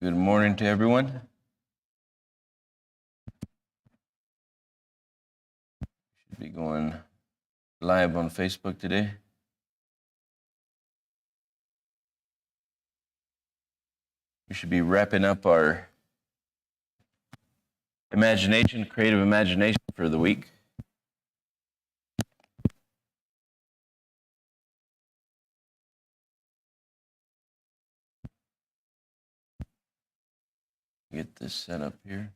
Good morning to everyone. Should be going live on Facebook today. We should be wrapping up our creative imagination for the week. Get this set up here.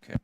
Okay.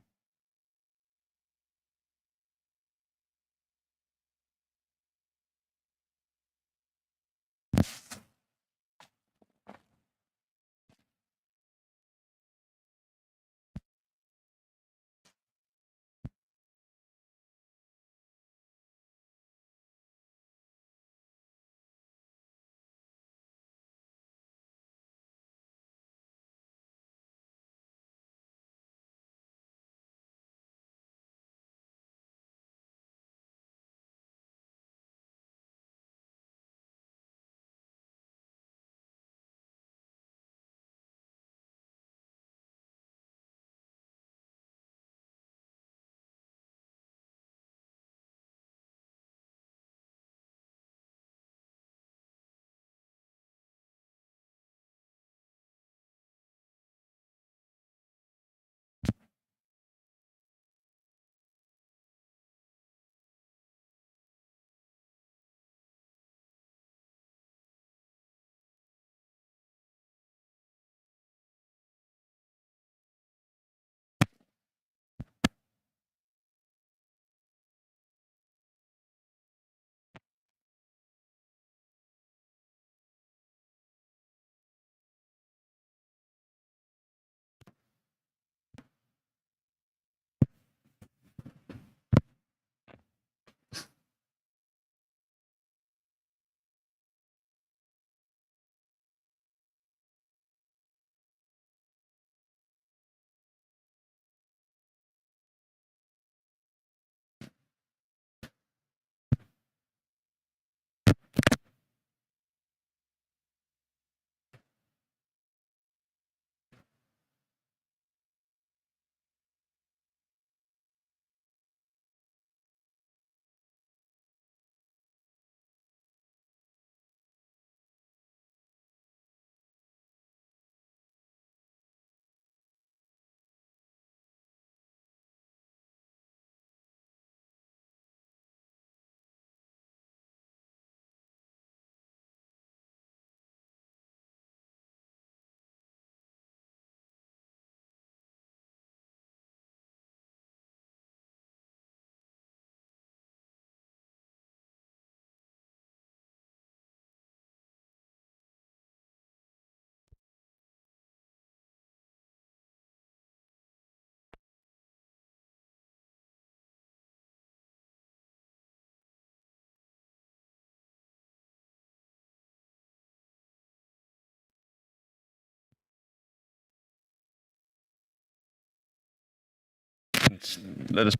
Let us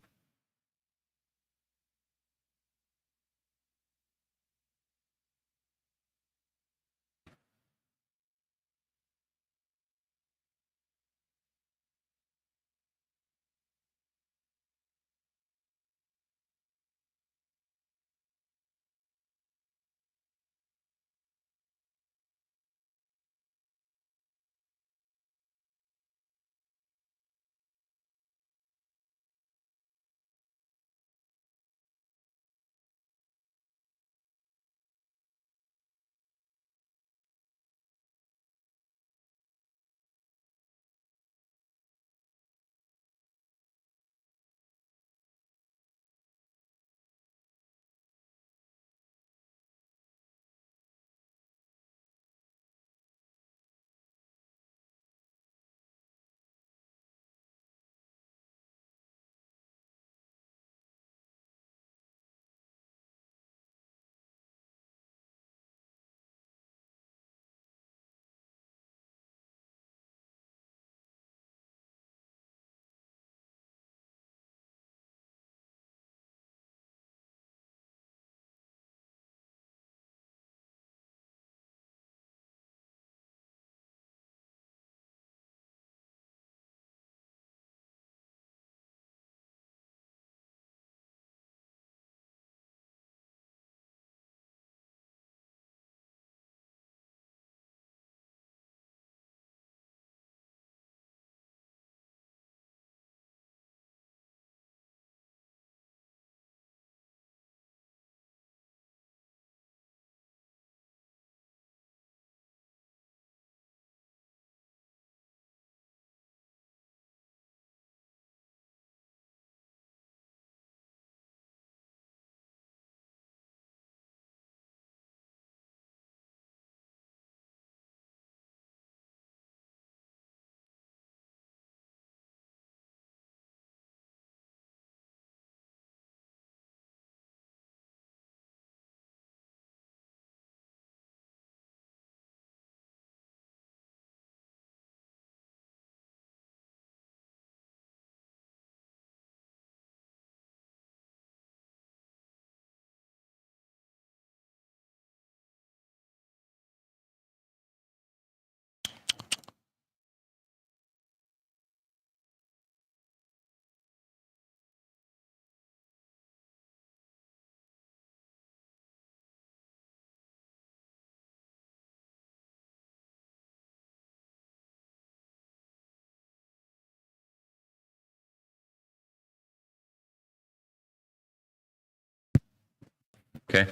Okay.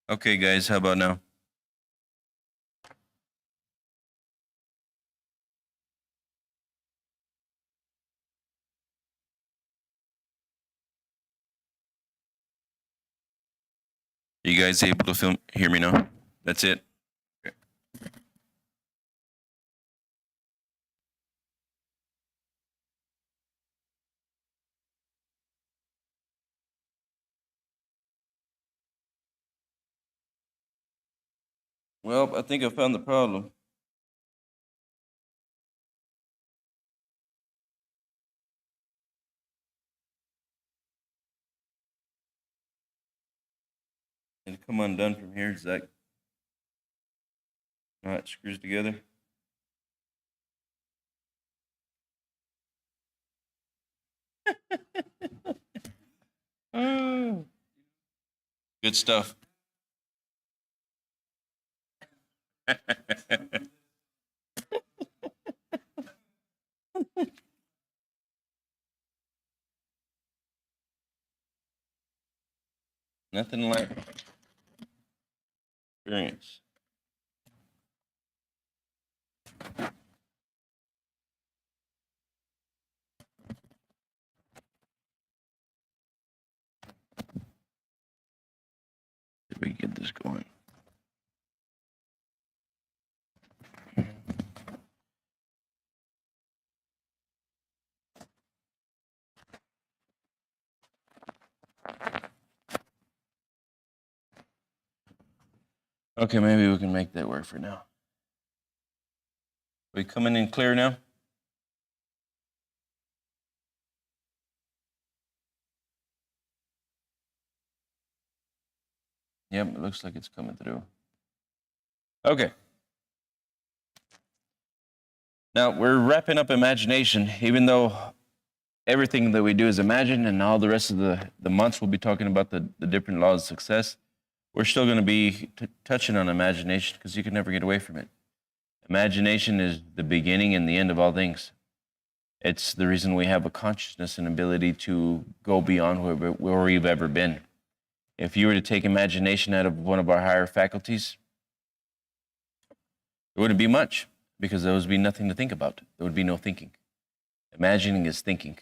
Okay, guys, how about now? You guys able to hear me now? That's it. Okay. Well, I think I found the problem. It'll come undone from here. Is that how it screws together? Oh. Good stuff. Nothing like experience. If we can get this going. Okay, maybe we can make that work for now. We coming in clear now? Yep, it looks like it's coming through. Okay. Now we're wrapping up imagination, even though everything that we do is imagine, and all the rest of the months we'll be talking about the different laws of success. We're still going to be touching on imagination because you can never get away from it. Imagination is the beginning and the end of all things. It's the reason we have a consciousness and ability to go beyond where we've ever been. If you were to take imagination out of one of our higher faculties, there wouldn't be much because there would be nothing to think about. There would be no thinking. Imagining is thinking.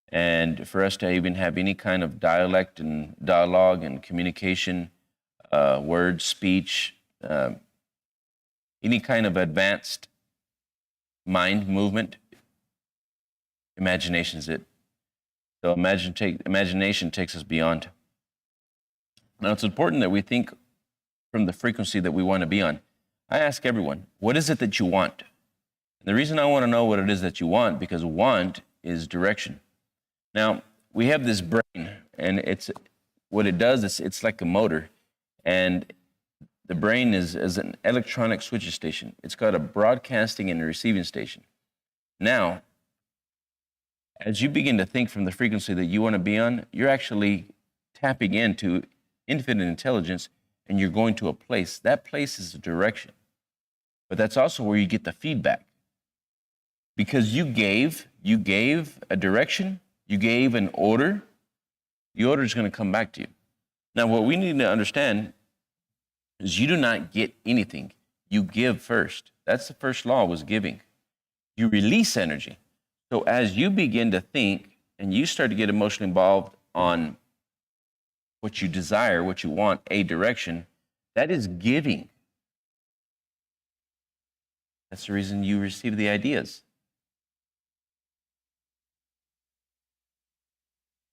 And for us to even have any kind of dialect and dialogue and communication, word, speech, any kind of advanced mind movement, imagination is it. So imagination takes us beyond. Now, it's important that we think from the frequency that we want to be on. I ask everyone, what is it that you want? And the reason I want to know what it is that you want, because want is direction. Now, we have this brain, and it's what it does is it's like a motor, and the brain is an electronic switching station. It's got a broadcasting and a receiving station. Now, as you begin to think from the frequency that you want to be on, you're actually tapping into infinite intelligence, and you're going to a place. That place is a direction, but that's also where you get the feedback. Because you gave a direction, you gave an order, the order is going to come back to you. Now, what we need to understand is you do not get anything. You give first. That's the first law, was giving. you release energy. So as you begin to think and you start to get emotionally involved on what you desire, what you want, a direction, that is giving. That's the reason you receive the ideas.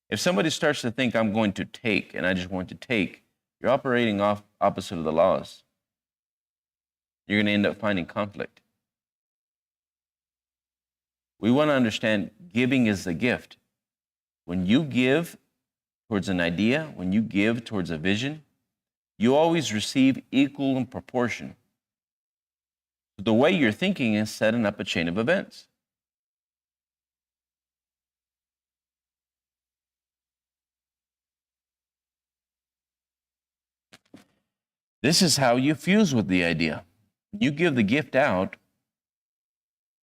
If somebody starts to think, I'm going to take, and I just want to take, you're operating off opposite of the laws. You're going to end up finding conflict. We want to understand giving is a gift. When you give towards an idea, when you give towards a vision, you always receive equal in proportion. The way you're thinking is setting up a chain of events. This is how you fuse with the idea. You give the gift out,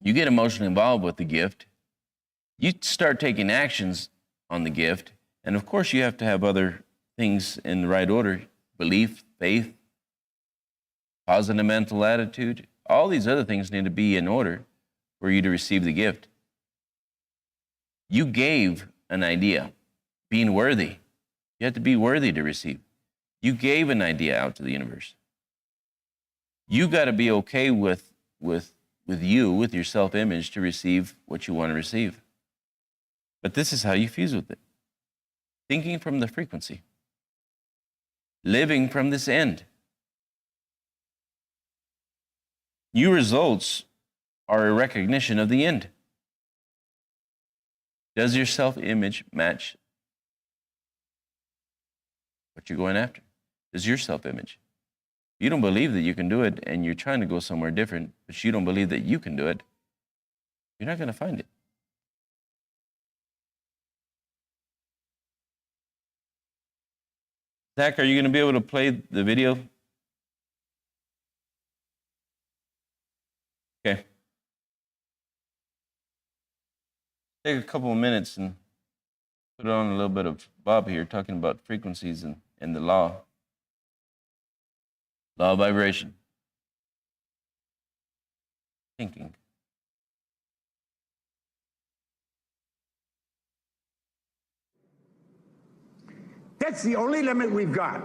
you get emotionally involved with the gift, you start taking actions on the gift, and of course you have to have other things in the right order: belief, faith, positive mental attitude. All these other things need to be in order for you to receive the gift. You gave an idea, being worthy. You have to be worthy to receive. You gave an idea out to the universe. You got to be okay with your self-image to receive what you want to receive. But this is how you fuse with it. Thinking from the frequency. Living from this end. New results are a recognition of the end. Does your self-image match what you're going after? Does your self-image? You don't believe that you can do it, and you're trying to go somewhere different, but you don't believe that you can do it, you're not going to find it. Zach, are you going to be able to play the video? Okay. Take a couple of minutes and put on a little bit of Bob here talking about frequencies and the law. Law of vibration. Thinking. That's the only limit we've got.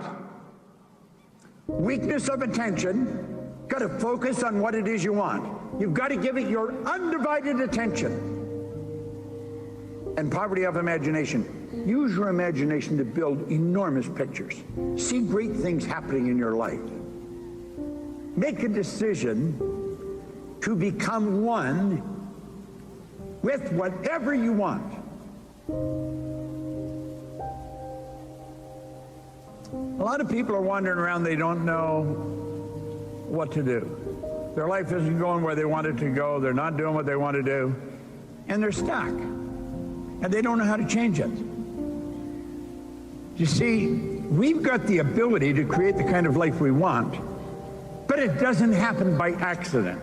Weakness of attention. Got to focus on what it is you want. You've got to give it your undivided attention. And poverty of imagination. Use your imagination to build enormous pictures. See great things happening in your life. Make a decision to become one with whatever you want. A lot of people are wandering around, they don't know what to do. Their life isn't going where they want it to go, they're not doing what they want to do, and they're stuck. And they don't know how to change it. You see, we've got the ability to create the kind of life we want, but it doesn't happen by accident.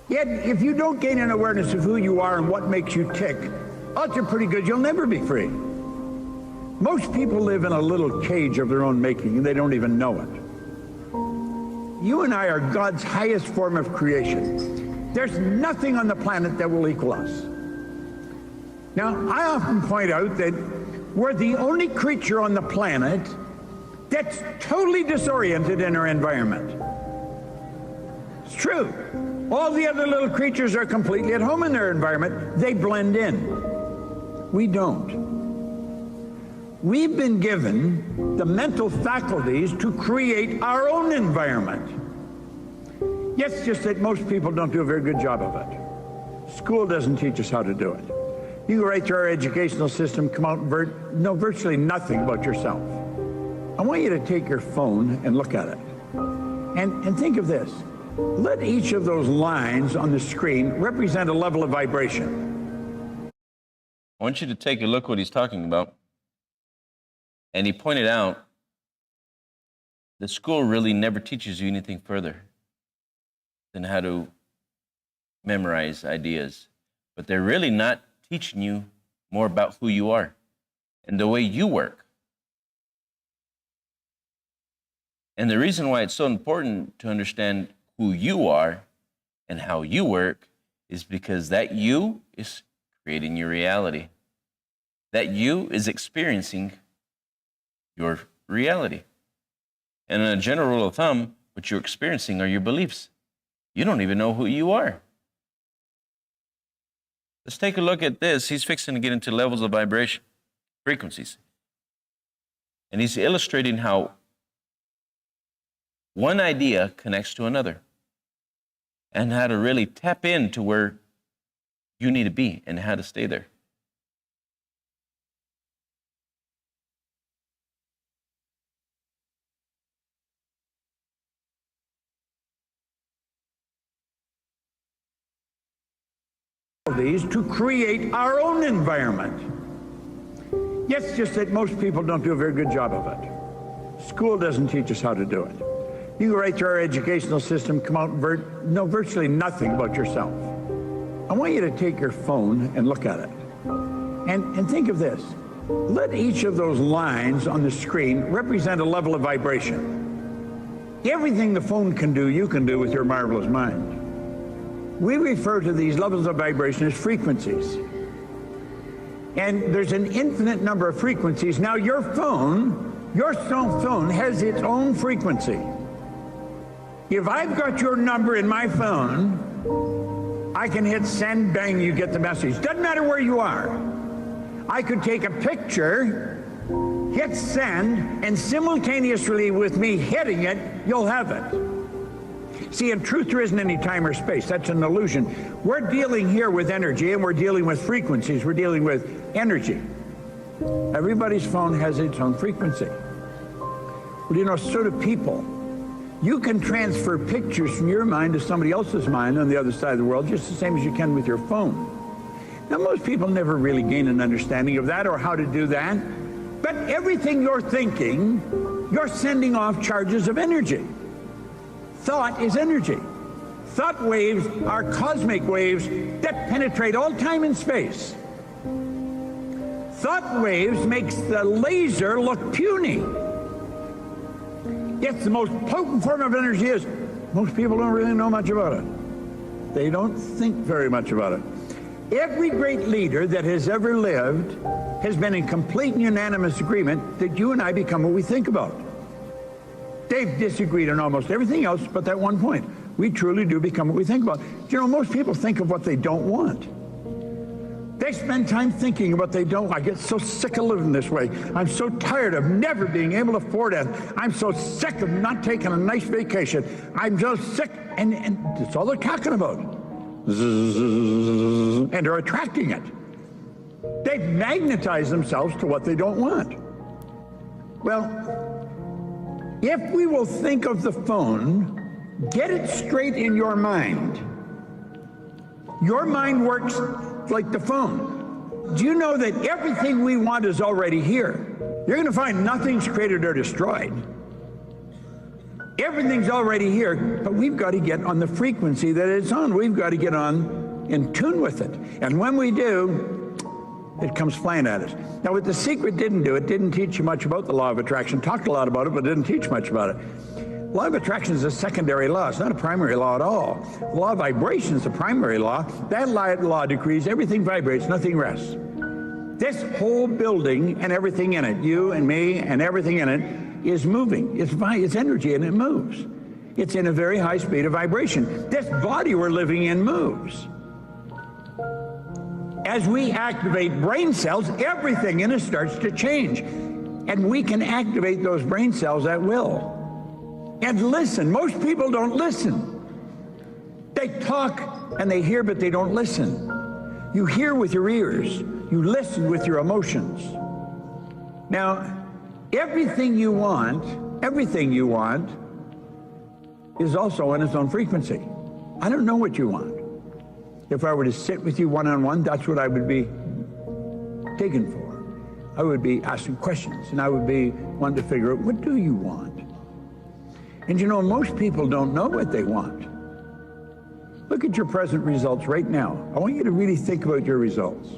Yet, if you don't gain an awareness of who you are and what makes you tick, odds are pretty good you'll never be free. Most people live in a little cage of their own making, and they don't even know it. You and I are God's highest form of creation. There's nothing on the planet that will equal us. Now, I often point out that we're the only creature on the planet that's totally disoriented in our environment. It's true. All the other little creatures are completely at home in their environment. They blend in. We don't. We've been given the mental faculties to create our own environment. Yes, it's just that most people don't do a very good job of it. School doesn't teach us how to do it. You go right through our educational system, come out and know virtually nothing about yourself. I want you to take your phone and look at it. And think of this. Let each of those lines on the screen represent a level of vibration. I want you to take a look what he's talking about. And he pointed out the school really never teaches you anything further than how to memorize ideas. But they're really not teaching you more about who you are and the way you work. And the reason why it's so important to understand who you are and how you work is because that you is creating your reality. That you is experiencing your reality. And in a general rule of thumb, what you're experiencing are your beliefs. You don't even know who you are. Let's take a look at this. He's fixing to get into levels of vibration, frequencies. And he's illustrating how one idea connects to another and how to really tap into where you need to be and how to stay there. These to create our own environment. Yes, just that most people don't do a very good job of it. School doesn't teach us how to do it. You go right through our educational system, come out and know virtually nothing about yourself. I want you to take your phone and look at it. And think of this. Let each of those lines on the screen represent a level of vibration. Everything the phone can do, you can do with your marvelous mind. We refer to these levels of vibration as frequencies. And there's an infinite number of frequencies. Now your cell phone has its own frequency. If I've got your number in my phone, I can hit send, bang, you get the message. Doesn't matter where you are. I could take a picture, hit send, and simultaneously with me hitting it, you'll have it. See, in truth, there isn't any time or space. That's an illusion. We're dealing here with energy, and we're dealing with frequencies. We're dealing with energy. Everybody's phone has its own frequency. Well, you know, so do people. You can transfer pictures from your mind to somebody else's mind on the other side of the world just the same as you can with your phone. Now, most people never really gain an understanding of that or how to do that. But everything you're thinking, you're sending off charges of energy. Thought is energy. Thought waves are cosmic waves that penetrate all time and space. Thought waves makes the laser look puny. It's the most potent form of energy is. Most people don't really know much about it. They don't think very much about it. Every great leader that has ever lived has been in complete and unanimous agreement that you and I become what we think about. They've disagreed on almost everything else but that one point. We truly do become what we think about. You know, most people think of what they don't want. They spend time thinking of what they don't want. I get so sick of living this way. I'm so tired of never being able to afford it. I'm so sick of not taking a nice vacation. I'm so sick, and that's all they're talking about. And they're attracting it. They've magnetized themselves to what they don't want. Well, if we will think of the phone, get it straight in your mind. Your mind works like the phone. Do you know that everything we want is already here? You're going to find nothing's created or destroyed. Everything's already here, but we've got to get on the frequency that it's on. We've got to get on in tune with it. And when we do, it comes flying at us. Now, what The Secret didn't do, it didn't teach you much about the law of attraction. Talked a lot about it, but didn't teach much about it. Law of attraction is a secondary law. It's not a primary law at all. The law of vibration is the primary law. That law decrees everything vibrates, nothing rests. This whole building and everything in it, you and me and everything in it, is moving. It's energy and it moves. It's in a very high speed of vibration. This body we're living in moves. As we activate brain cells, everything in us starts to change. And we can activate those brain cells at will. And listen. Most people don't listen. They talk and they hear, but they don't listen. You hear with your ears. You listen with your emotions. Now, everything you want is also on its own frequency. I don't know what you want. If I were to sit with you one-on-one, that's what I would be taken for. I would be asking questions, and I would be wanting to figure out, what do you want? And you know, most people don't know what they want. Look at your present results right now. I want you to really think about your results.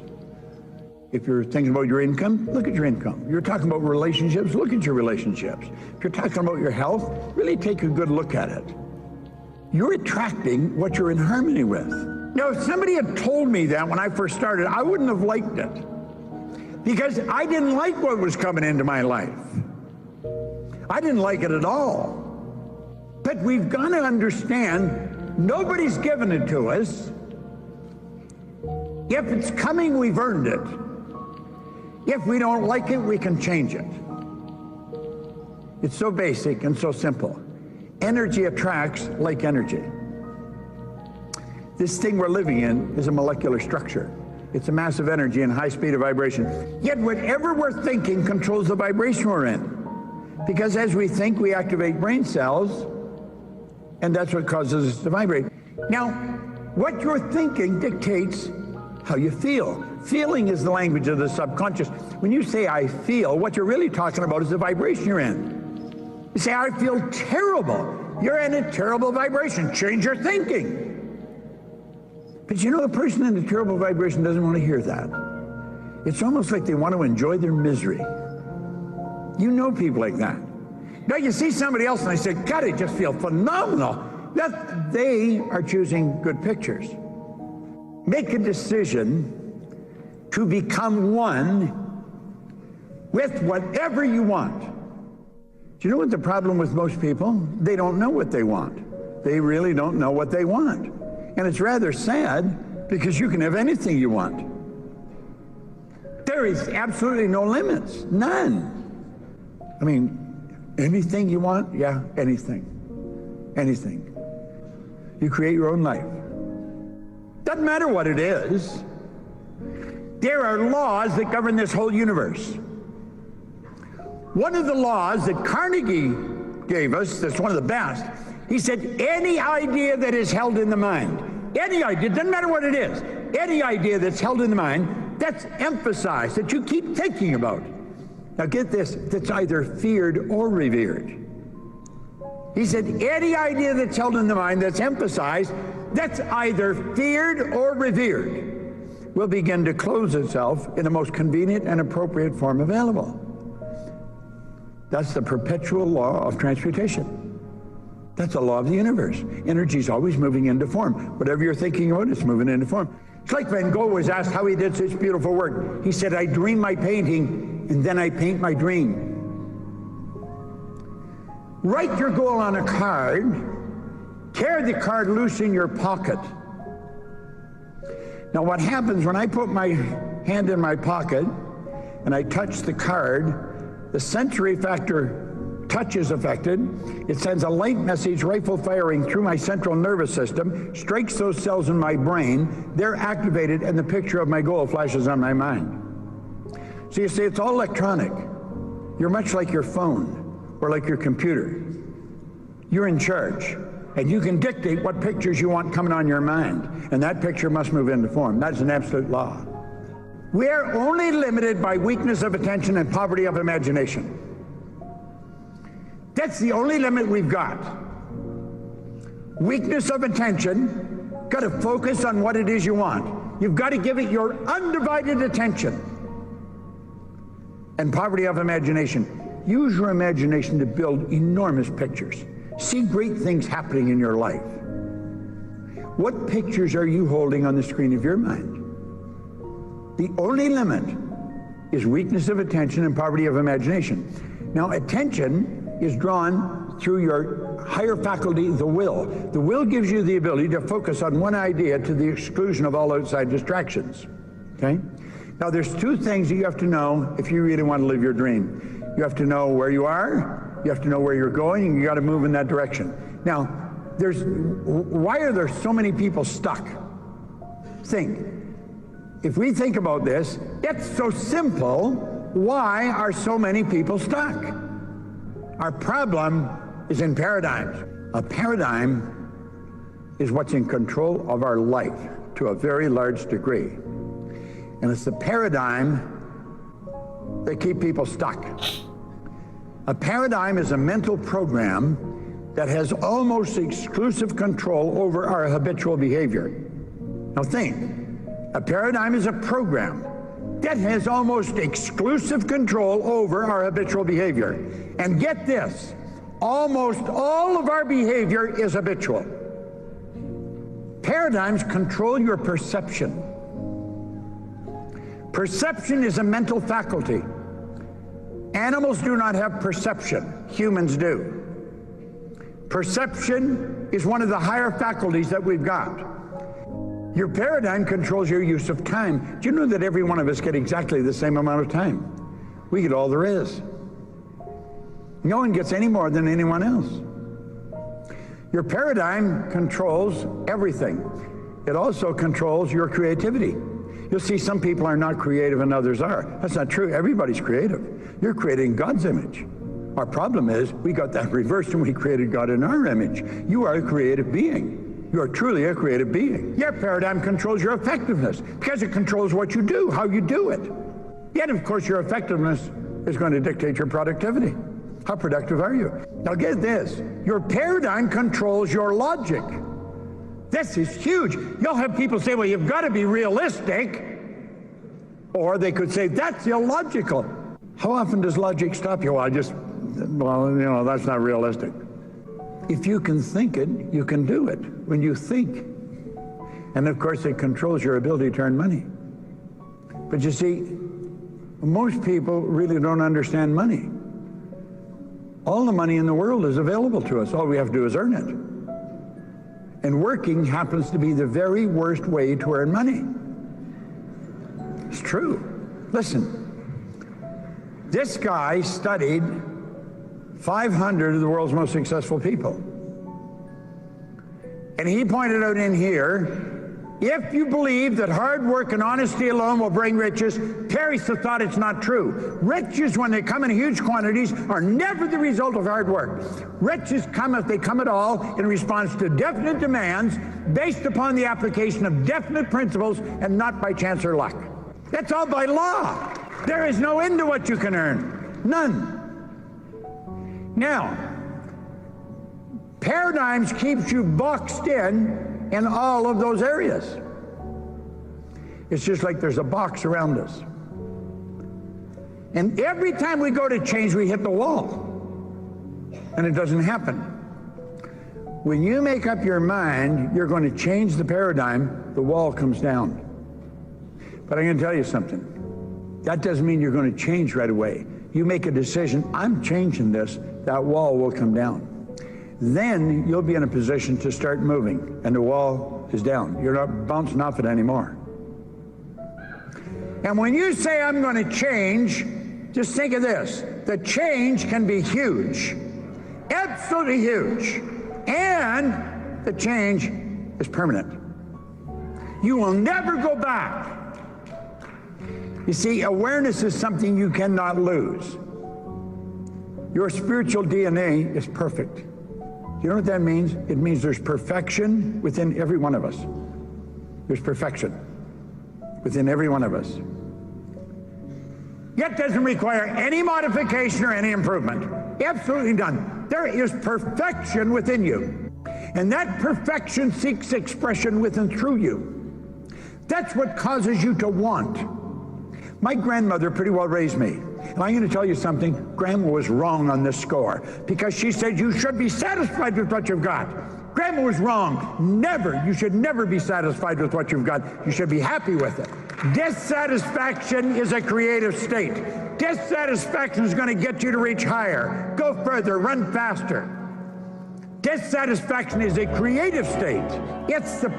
If you're thinking about your income, look at your income. You're talking about relationships, look at your relationships. If you're talking about your health, really take a good look at it. You're attracting what you're in harmony with. Now, if somebody had told me that when I first started, I wouldn't have liked it, because I didn't like what was coming into my life. I didn't like it at all. But we've got to understand, nobody's given it to us. If it's coming, we've earned it. If we don't like it, we can change it. It's so basic and so simple. Energy attracts like energy. This thing we're living in is a molecular structure. It's a massive energy and high speed of vibration. Yet whatever we're thinking controls the vibration we're in. Because as we think, we activate brain cells, and that's what causes us to vibrate. Now, what you're thinking dictates how you feel. Feeling is the language of the subconscious. When you say, I feel, what you're really talking about is the vibration you're in. You say, I feel terrible. You're in a terrible vibration. Change your thinking. But you know, a person in a terrible vibration doesn't want to hear that. It's almost like they want to enjoy their misery. You know people like that. Now you see somebody else and they say, God, I just feel phenomenal. That they are choosing good pictures. Make a decision to become one with whatever you want. Do you know what the problem with most people? They don't know what they want. They really don't know what they want. And it's rather sad, because you can have anything you want. There is absolutely no limits, none. I mean, anything you want? Yeah, anything. Anything. You create your own life. Doesn't matter what it is. There are laws that govern this whole universe. One of the laws that Carnegie gave us, that's one of the best, he said, any idea that is held in the mind, any idea, doesn't matter what it is, any idea that's held in the mind, that's emphasized, that you keep thinking about. Now get this, that's either feared or revered. He said, any idea that's held in the mind, that's emphasized, that's either feared or revered, will begin to close itself in the most convenient and appropriate form available. That's the perpetual law of transmutation. That's the law of the universe. Energy is always moving into form. Whatever you're thinking about, it's moving into form. It's like Van Gogh was asked how he did such beautiful work. He said, I dream my painting, and then I paint my dream. Write your goal on a card, tear the card loose in your pocket. Now what happens when I put my hand in my pocket and I touch the card, the sensory factor touch is affected. It sends a light message, rifle firing through my central nervous system, strikes those cells in my brain, they're activated, and the picture of my goal flashes on my mind. So you see, it's all electronic. You're much like your phone or like your computer. You're in charge, and you can dictate what pictures you want coming on your mind, and that picture must move into form. That's an absolute law. We are only limited by weakness of attention and poverty of imagination. That's the only limit we've got. Weakness of attention, got to focus on what it is you want. You've got to give it your undivided attention. And poverty of imagination, use your imagination to build enormous pictures. See great things happening in your life. What pictures are you holding on the screen of your mind? The only limit is weakness of attention and poverty of imagination. Now, attention is drawn through your higher faculty, the will. The will gives you the ability to focus on one idea to the exclusion of all outside distractions, okay? Now, there's two things that you have to know if you really want to live your dream. You have to know where you are, you have to know where you're going, and you got to move in that direction. Now, why are there so many people stuck? Think. If we think about this, it's so simple. Why are so many people stuck? Our problem is in paradigms. A paradigm is what's in control of our life to a very large degree. And it's the paradigm that keep people stuck. A paradigm is a mental program that has almost exclusive control over our habitual behavior. Now think, a paradigm is a program that has almost exclusive control over our habitual behavior. And get this, almost all of our behavior is habitual. Paradigms control your perception. Perception is a mental faculty. Animals do not have perception. Humans do. Perception is one of the higher faculties that we've got. Your paradigm controls your use of time. Do you know that every one of us get exactly the same amount of time? We get all there is. No one gets any more than anyone else. Your paradigm controls everything. It also controls your creativity. You'll see some people are not creative and others are. That's not true. Everybody's creative. You're creating God's image. Our problem is we got that reversed and we created God in our image. You are a creative being. You are truly a creative being. Your paradigm controls your effectiveness because it controls what you do, how you do it. Yet, of course, your effectiveness is going to dictate your productivity. How productive are you? Now get this. Your paradigm controls your logic. This is huge. You'll have people say, well, you've got to be realistic. Or they could say, that's illogical. How often does logic stop you? Well, that's not realistic. If you can think it, you can do it when you think. And of course, it controls your ability to earn money. But you see, most people really don't understand money. All the money in the world is available to us. All we have to do is earn it. And working happens to be the very worst way to earn money. It's true. Listen, this guy studied 500 of the world's most successful people. And he pointed out in here, if you believe that hard work and honesty alone will bring riches, perish the thought it's not true. Riches, when they come in huge quantities, are never the result of hard work. Riches come, if they come at all, in response to definite demands based upon the application of definite principles and not by chance or luck. That's all by law. There is no end to what you can earn. None. Now, paradigms keeps you boxed in all of those areas. It's just like there's a box around us. And every time we go to change, we hit the wall. And it doesn't happen. When you make up your mind, you're going to change the paradigm, the wall comes down. But I'm going to tell you something. That doesn't mean you're going to change right away. You make a decision, I'm changing this, that wall will come down. Then you'll be in a position to start moving, and the wall is down. You're not bouncing off it anymore. And when you say, I'm going to change, just think of this. The change can be huge, absolutely huge, and the change is permanent. You will never go back. You see, awareness is something you cannot lose. Your spiritual DNA is perfect. You know what that means? It means there's perfection within every one of us. There's perfection within every one of us. Yet doesn't require any modification or any improvement. Absolutely none. There is perfection within you. And that perfection seeks expression within through you. That's what causes you to want. My grandmother pretty well raised me. And I'm going to tell you something, Grandma was wrong on this score, because she said you should be satisfied with what you've got. Grandma was wrong. Never. You should never be satisfied with what you've got. You should be happy with it. Dissatisfaction is a creative state. Dissatisfaction is going to get you to reach higher, go further, run faster. Dissatisfaction is a creative state. It's the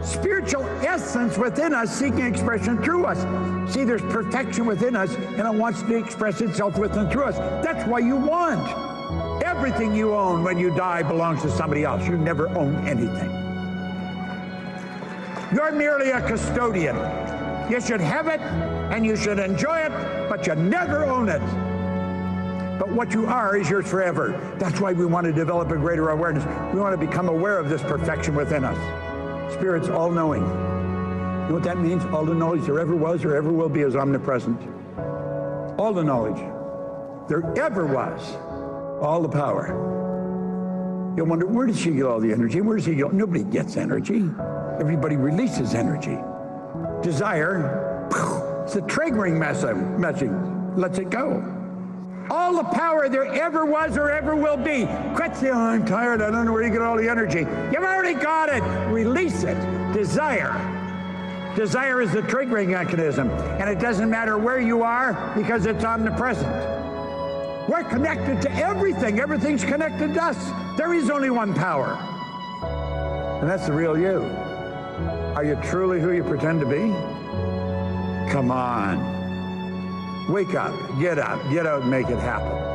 spiritual essence within us seeking expression through us. See, there's perfection within us, and it wants to express itself within through us. That's why you want. Everything you own when you die belongs to somebody else. You never own anything. You're merely a custodian. You should have it, and you should enjoy it, but you never own it. But what you are is yours forever. That's why we want to develop a greater awareness. We want to become aware of this perfection within us. Spirit's all-knowing. You know what that means? All the knowledge there ever was or ever will be is omnipresent. All the knowledge there ever was. All the power. You'll wonder, where does she get all the energy? Where does he get? Nobody gets energy. Everybody releases energy. Desire, it's a triggering message. Lets it go. All the power there ever was or ever will be. Quit saying, oh, I'm tired, I don't know where you get all the energy. You've already got it. Release it. Desire. Desire is the triggering mechanism, and it doesn't matter where you are because it's omnipresent. We're connected to everything. Everything's connected to us. There is only one power, and that's the real you. Are you truly who you pretend to be? Come on. Wake up, get out, and make it happen.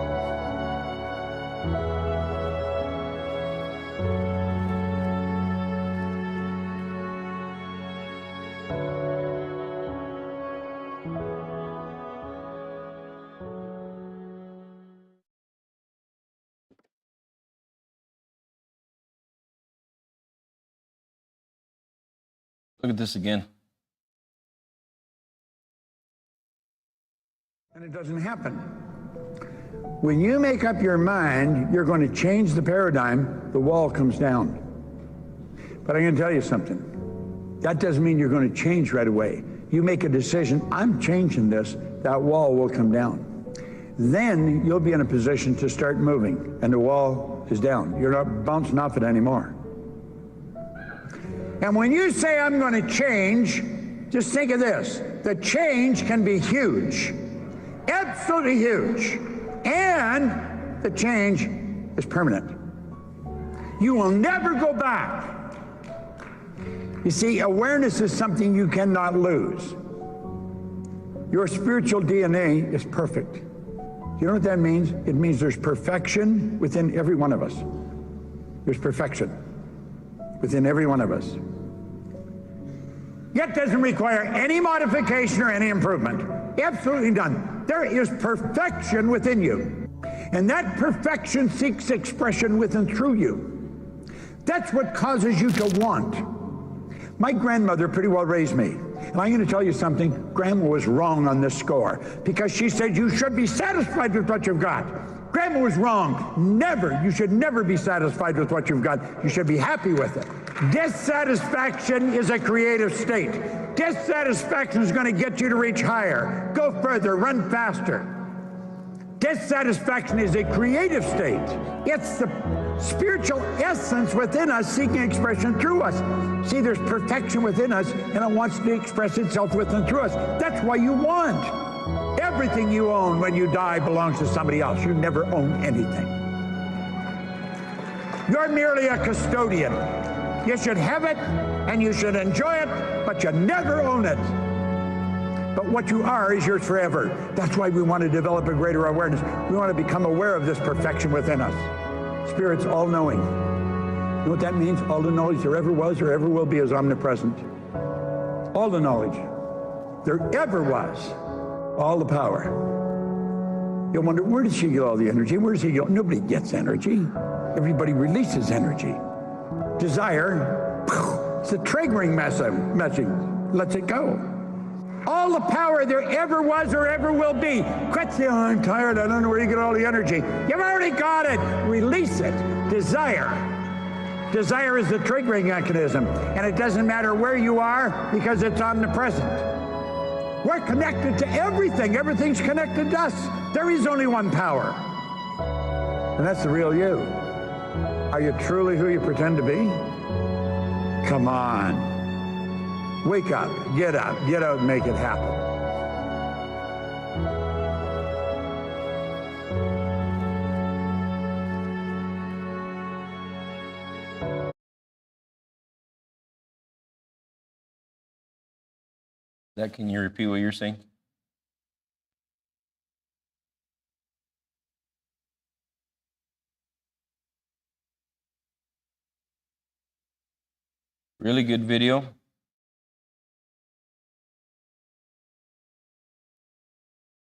Look at this again. And it doesn't happen. When you make up your mind, you're going to change the paradigm, the wall comes down. But I'm going to tell you something. That doesn't mean you're going to change right away. You make a decision, I'm changing this, that wall will come down. Then you'll be in a position to start moving, and the wall is down. You're not bouncing off it anymore. And when you say, I'm going to change, just think of this. The change can be huge. Absolutely huge. And the change is permanent. You will never go back. You see, awareness is something you cannot lose. Your spiritual DNA is perfect. You know what that means? It means there's perfection within every one of us. There's perfection within every one of us. Yet doesn't require any modification or any improvement. Absolutely none. There is perfection within you. And that perfection seeks expression with and through you. That's what causes you to want. My grandmother pretty well raised me. And I'm going to tell you something. Grandma was wrong on this score because she said you should be satisfied with what you've got. Grandma was wrong. Never. You should never be satisfied with what you've got. You should be happy with it. Dissatisfaction is a creative state. Dissatisfaction is going to get you to reach higher, go further, run faster. Dissatisfaction is a creative state. It's the spiritual essence within us seeking expression through us. See, there's perfection within us, and it wants to express itself with and through us. That's why you want. Everything you own when you die belongs to somebody else. You never own anything. You're merely a custodian. You should have it, and you should enjoy it, but you never own it. But what you are is yours forever. That's why we want to develop a greater awareness. We want to become aware of this perfection within us. Spirit's all-knowing. You know what that means? All the knowledge there ever was or ever will be is omnipresent. All the knowledge there ever was. All the power. You'll wonder, where does she get all the energy? Where does he go? Nobody gets energy. Everybody releases energy. Desire, it's a triggering message. Lets it go. All the power there ever was or ever will be. Quit saying, oh, I'm tired, I don't know where you get all the energy. You've already got it. Release it. Desire. Desire is the triggering mechanism, and it doesn't matter where you are because it's omnipresent. We're connected to everything. Everything's connected to us. There is only one power, and that's the real you. Are you truly who you pretend to be? Come on. Wake up, get out, and make it happen. Can you repeat what you're saying? Really good video.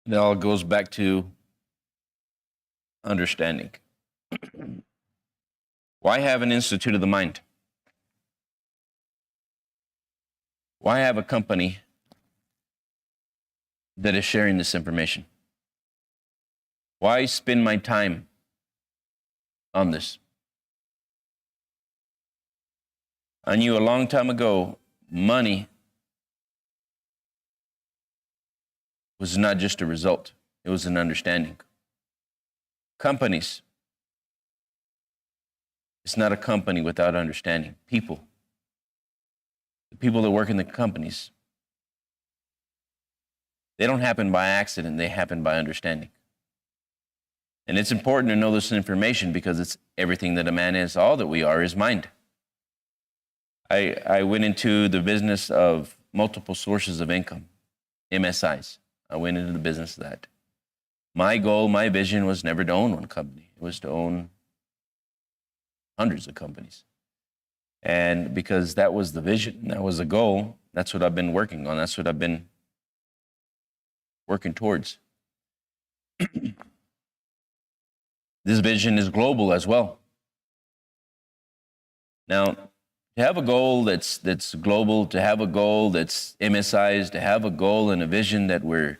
It all goes back to understanding. Why have an institute of the mind? Why have a company that is sharing this information? Why spend my time on this? I knew a long time ago, money was not just a result, it was an understanding. Companies. It's not a company without understanding. People. The people that work in the companies, they don't happen by accident. They happen by understanding. And it's important to know this information because it's everything that a man is. All that we are is mind. I went into the business of multiple sources of income, MSIs. I went into the business of that. My goal, my vision was never to own one company. It was to own hundreds of companies. And because that was the vision, that was the goal, that's what I've been working on. That's what I've been working towards. This vision is global as well. Now, to have a goal that's global, to have a goal that's MSIs, to have a goal and a vision that we're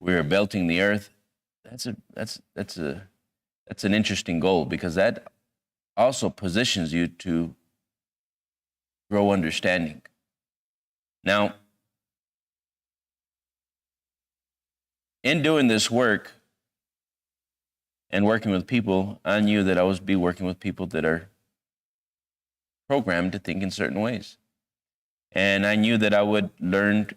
belting the earth, that's an interesting goal because that also positions you to grow understanding. Now, in doing this work and working with people, I knew that I was be working with people that are programmed to think in certain ways. And I knew that I would learn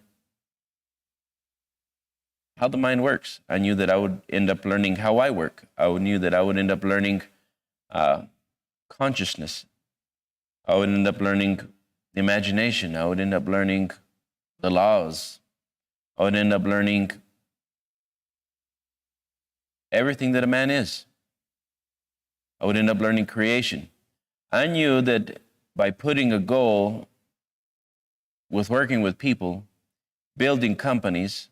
how the mind works. I knew that I would end up learning how I work. I knew that I would end up learning consciousness. I would end up learning imagination. I would end up learning the laws. I would end up learning everything that a man is. I would end up learning creation. I knew that by putting a goal with working with people, building companies,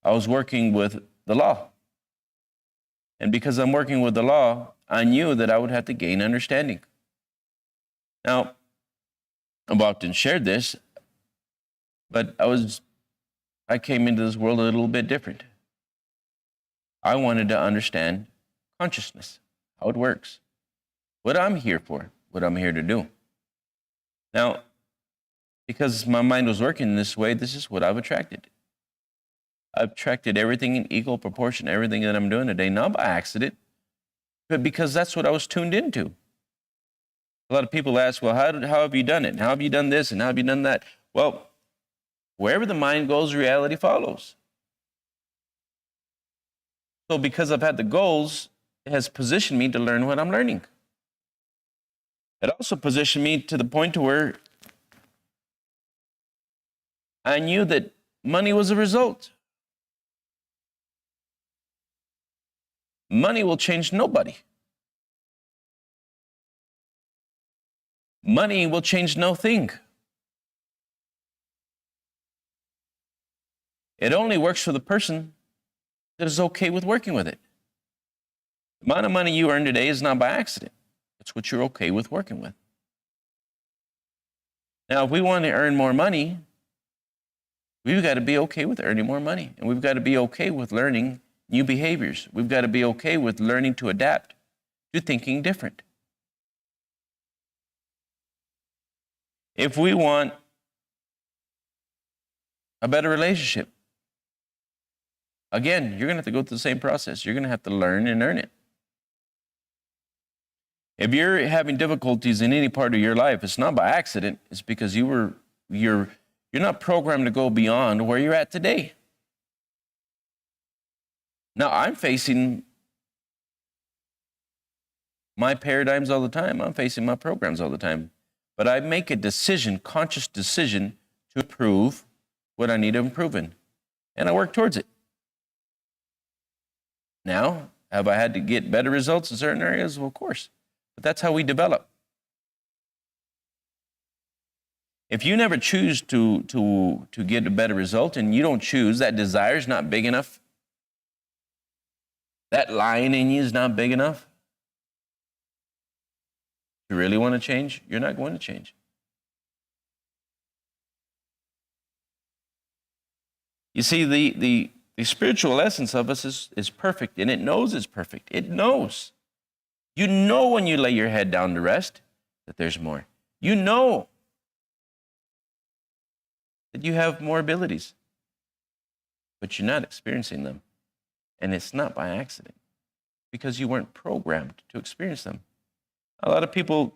I was working with the law. And because I'm working with the law, I knew that I would have to gain understanding. Now, I've often shared this, but I came into this world a little bit different. I wanted to understand consciousness, how it works, what I'm here for, what I'm here to do. Now, because my mind was working this way, this is what I've attracted. I've attracted everything in equal proportion, everything that I'm doing today, not by accident, but because that's what I was tuned into. A lot of people ask, well, how have you done it? How have you done this? And how have you done that? Well, wherever the mind goes, reality follows. So because I've had the goals, it has positioned me to learn what I'm learning. It also positioned me to the point to where I knew that money was a result. Money will change nobody. Money will change no thing. It only works for the person that is okay with working with it. The amount of money you earn today is not by accident. It's what you're okay with working with. Now, if we want to earn more money, we've got to be okay with earning more money. And we've got to be okay with learning new behaviors. We've got to be okay with learning to adapt to thinking different. If we want a better relationship, again, you're going to have to go through the same process. You're going to have to learn and earn it. If you're having difficulties in any part of your life, it's not by accident. It's because you're not programmed to go beyond where you're at today. Now, I'm facing my paradigms all the time. I'm facing my programs all the time. But I make a decision, conscious decision, to improve what I need to improve in. And I work towards it. Now, have I had to get better results in certain areas? Well, of course. But that's how we develop. If you never choose to get a better result and you don't choose, that desire is not big enough, that lion in you is not big enough to really want to change, you're not going to change. You see, the spiritual essence of us is perfect, and it knows it's perfect. It knows. You know when you lay your head down to rest that there's more. You know that you have more abilities, but you're not experiencing them. And it's not by accident, because you weren't programmed to experience them. A lot of people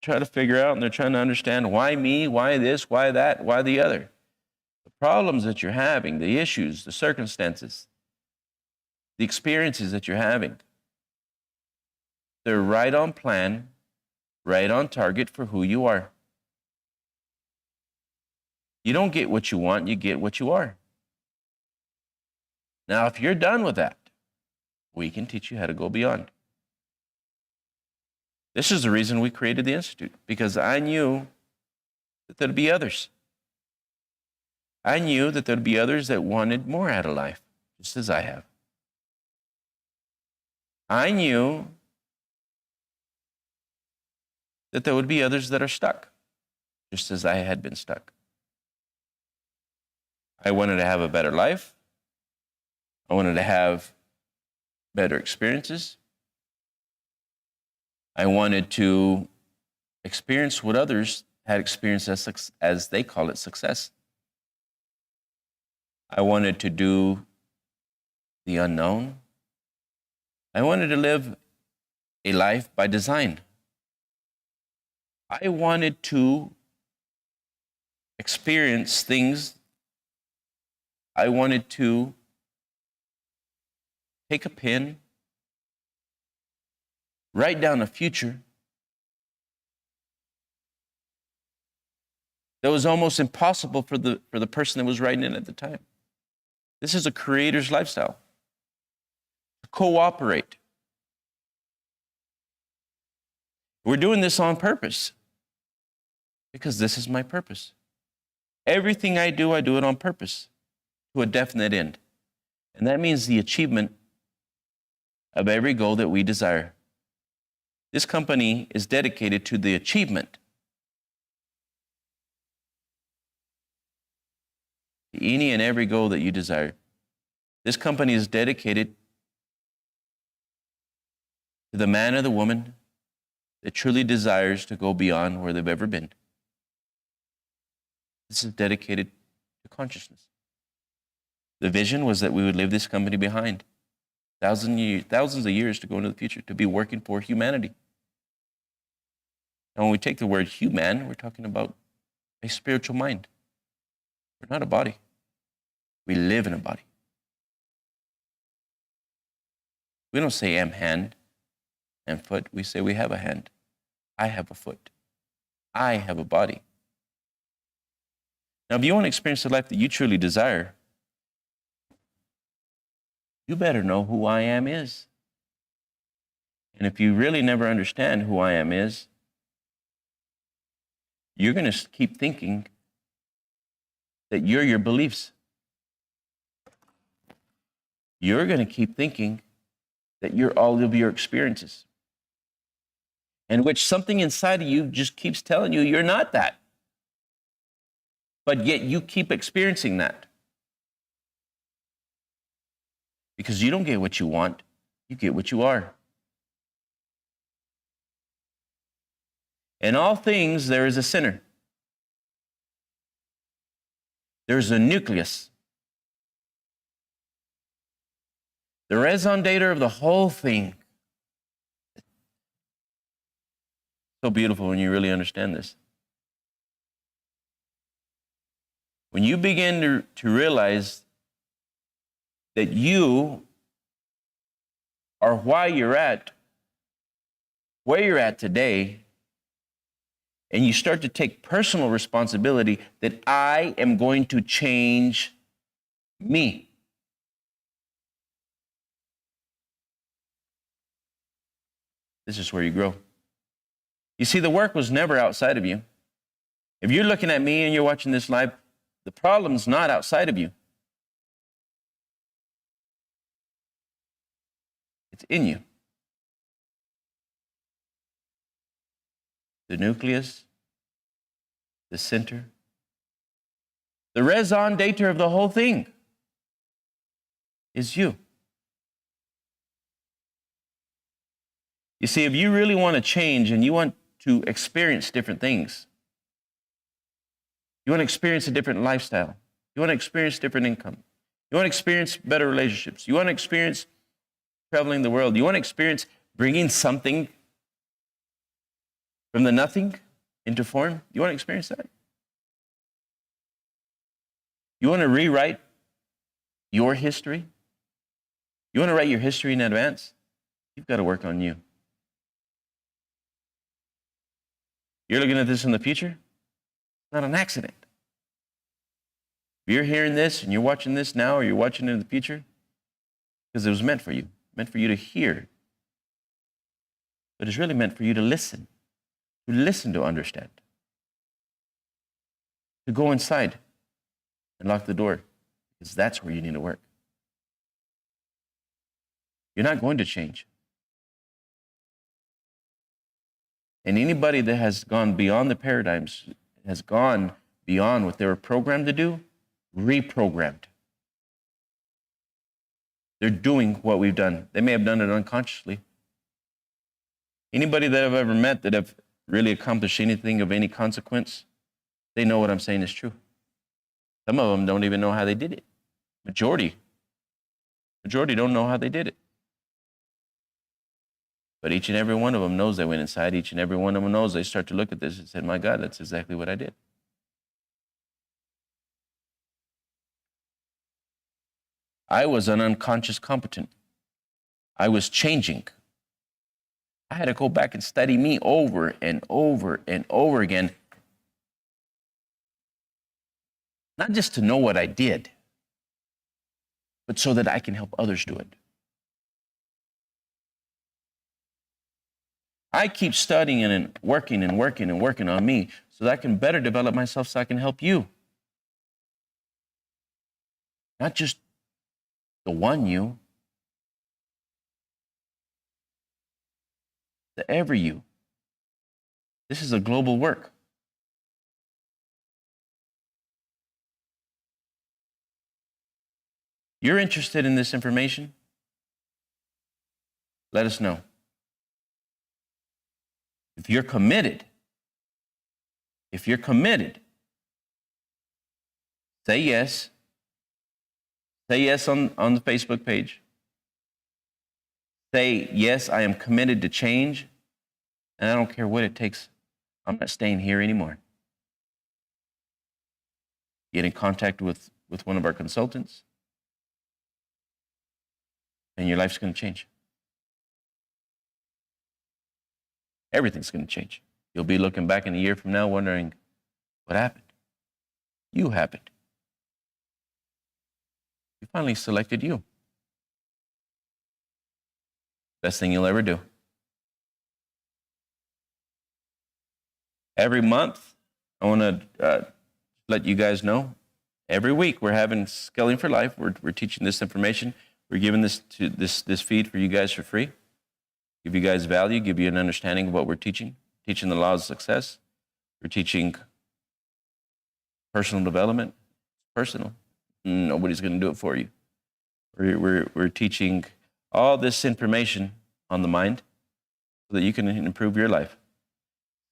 try to figure out, and they're trying to understand, why me, why this, why that, why the other. The problems that you're having, the issues, the circumstances, the experiences that you're having, they're right on plan, right on target for who you are. You don't get what you want, you get what you are. Now, if you're done with that, we can teach you how to go beyond. This is the reason we created the Institute, because I knew that there'd be others. I knew that there'd be others that wanted more out of life, just as I have. I knew that there would be others that are stuck, just as I had been stuck. I wanted to have a better life. I wanted to have better experiences. I wanted to experience what others had experienced as they call it, success. I wanted to do the unknown. I wanted to live a life by design. I wanted to experience things. I wanted to take a pen, write down a future that was almost impossible for the person that was writing it at the time. This is a creator's lifestyle. Cooperate. We're doing this on purpose, because this is my purpose. Everything I do it on purpose, to a definite end. And that means the achievement of every goal that we desire. This company is dedicated to the achievement of any and every goal that you desire. This company is dedicated to the man or the woman that truly desires to go beyond where they've ever been. This is dedicated to consciousness. The vision was that we would leave this company behind. Thousands of years to go into the future, to be working for humanity. And when we take the word human, we're talking about a spiritual mind. We're not a body. We live in a body. We don't say am hand and foot. We say we have a hand. I have a foot. I have a body. Now, if you want to experience the life that you truly desire, you better know who I am is. And if you really never understand who I am is, you're going to keep thinking that you're your beliefs. You're going to keep thinking that you're all of your experiences, in which something inside of you just keeps telling you you're not that. But yet you keep experiencing that. Because you don't get what you want, you get what you are. In all things, there is a center. There's a nucleus. The raison d'etre of the whole thing. So beautiful when you really understand this. When you begin to realize that you are why you're at, where you're at today, and you start to take personal responsibility that I am going to change me. This is where you grow. You see, the work was never outside of you. If you're looking at me and you're watching this live, the problem's not outside of you. It's in you. The nucleus, the center, the raison d'etre of the whole thing is you. You see, if you really want to change and you want to experience different things, you want to experience a different lifestyle, you want to experience different income, You want to experience better relationships. You want to experience traveling the world. You want to experience bringing something from the nothing into form. You want to experience that? You want to rewrite your history? You want to write your history in advance? You've got to work on you. You're looking at this in the future? It's not an accident. If you're hearing this and you're watching this now or you're watching it in the future, because it was meant for you to hear. But it's really meant for you to listen to understand, to go inside and lock the door, because that's where you need to work. You're not going to change. And anybody that has gone beyond the paradigms, has gone beyond what they were programmed to do, reprogrammed. They're doing what we've done. They may have done it unconsciously. Anybody that I've ever met that have really accomplished anything of any consequence, they know what I'm saying is true. Some of them don't even know how they did it. Majority don't know how they did it. But each and every one of them knows they went inside. Each and every one of them knows they start to look at this and said, my God, that's exactly what I did. I was an unconscious competent. I was changing. I had to go back and study me over and over and over again. Not just to know what I did, but so that I can help others do it. I keep studying and working on me so that I can better develop myself so I can help you. Not just the one you, the every you. This is a global work. You're interested in this information? Let us know. If you're committed, say yes. Say yes on the Facebook page. Say, yes, I am committed to change, and I don't care what it takes. I'm not staying here anymore. Get in contact with one of our consultants, and your life's going to change. Everything's going to change. You'll be looking back in a year from now wondering, what happened? You happened. You finally selected you. Best thing you'll ever do. Every month, I want to let you guys know, every week we're having Scaling for Life. We're teaching this information. We're giving this feed for you guys for free. Give you guys value, give you an understanding of what we're teaching the laws of success. We're teaching personal development. Personal. Nobody's going to do it for you. We're teaching all this information on the mind so that you can improve your life.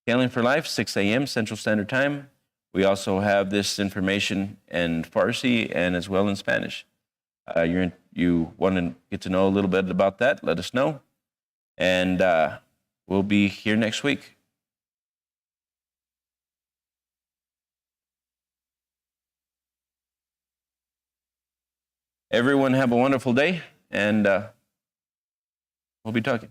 Scaling for Life, 6 a.m. Central Standard Time. We also have this information in Farsi and as well in Spanish. You want to get to know a little bit about that, let us know. And we'll be here next week. Everyone have a wonderful day, and we'll be talking.